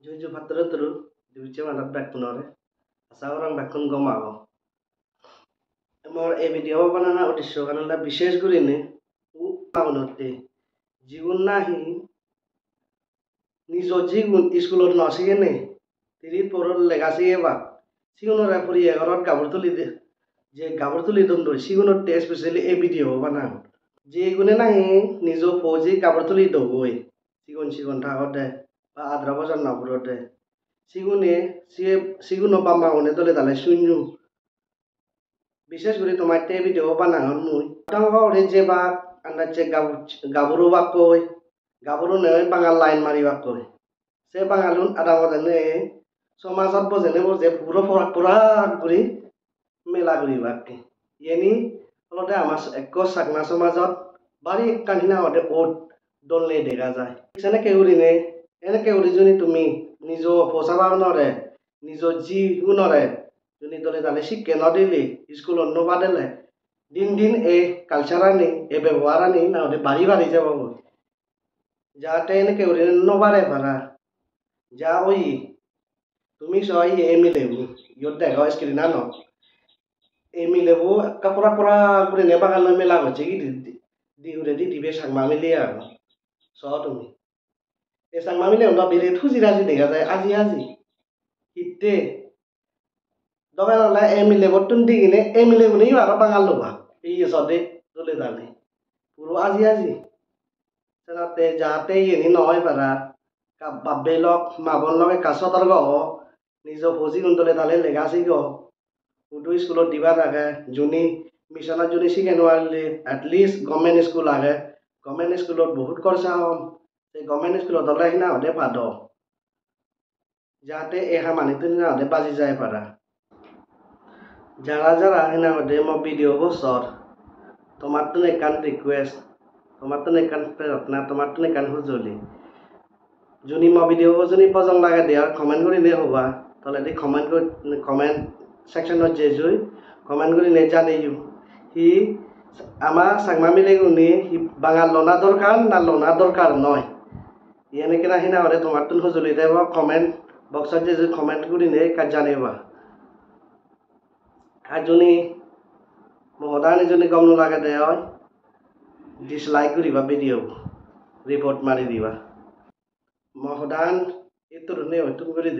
Juju patro turu duce manat bakunore asa orang bakun gomago emor e video banana udisho kanala বিশেষ গুরিনে উ পাউনতে জীবন নাহি নিজ জীবন স্কুলত নসিগেনে তিরি পরল লেগাসি এবা সিগুনরা পরি এগরত গাবর তুলি দে যে গাবর তুলি দম সিগুনত স্পেশালি এ ভিডিও বানা যে গুনে নাহি নিজ ফৌজি গাবর তুলি দগই সিগুন থাকতে বা আদ্রা বছর নাপুরতে সিগুনো বাম্মা হনে দলে দালে শূন্য বিশেষ করে তোমার তে ভিডিও বানাহন মুই টাঙ্গাওরে যে বা আন্দার যে গাবরু বাকই গাবরু নে বাঙাল লাইন মারি বাকই সে বাঙালুন আদা মদনে সমাজত বজেনে বজে পুরো পুরা করে মেলা করি বাকি ইয়েনি ফলতে আমার এক সাকনা সমাজত বাড়ি কাহিনা হতে ওট দলনে দেখা যায় সেনেকে উড়িনে এনেকে উড়ি যদি তুমি নিজ পোষাবা নরে নিজ জীবনরে যদি দলে দালে শিক্ষে নদিলি স্কুলত নবাদেলে দিন দিন এই কালচারানি এই ব্যবহারানি না হতে বাড়ি যাব যাতে এনেকে উড়ি নবারে পারা যা ওই তুমি সই এমিলেবু ইয়ত দেখা স্ক্রিনা ন এমিলেবু কাপড়া পরা করে নেবাগাল মেলা হচ্ছে কি দি দিবে সাংমা মিলি আর স তুমি এই সাংমা মিলে আমরা বেরে থুজিরাজি দেখা যায় আজি হিতে দোকানলা এমিলে বটুন দিগিনে এমিলে গুনি আর বাঙাল লোবা এই সদে দলে দালে পুরো আজি সেনাতে যাতে ইনি নয় পারা বাব্বে লক মাবন লগে কাছতর গ নিজ ফজি গুন্দলে দালে লেগাসি গ উদু স্কুলত দিবা লাগে জুনি মিশনত জুনি শিখে নোৱাৰিলে এটলিষ্ট গভর্নমেন্ট স্কুল আগে গভর্নমেন্ট স্কুলত বহুত খরচা হম সেই গভর্নমেন্ট স্কুলত দলে হিনা হতে পাদ যাতে এহা মানিতে না হতে বাজি যায় পারা যারা হিনা হতে মো ভিডিও বছর তোমার তো একান রিকোয়েস্ট তোমার তো একান প্রেরণা তোমার তো একান হুজলি জুনি মো ভিডিও জুনি পজং লাগে দেয়ার কমেন্ট করে নে হবা তাহলে দি কমেন্ট সেকশনত যে জুই কমেন্ট করে নে জানি হি আমা সাংমা মিলে গুনি হি বাঙাল লনা দরকার নয় ইয়ানে কেনা হিনা হরে তোমার তো হুজলি দেব কমেন্ট বক্সত যে জুই কমেন্ট করে নে কা জানিবা আজনি মহদানি জনি গম লাগে দে হয় ডিসলাইক করিবা ভিডিও রিপোর্ট মারি দিবা মহদান এত রনে হয়তো করে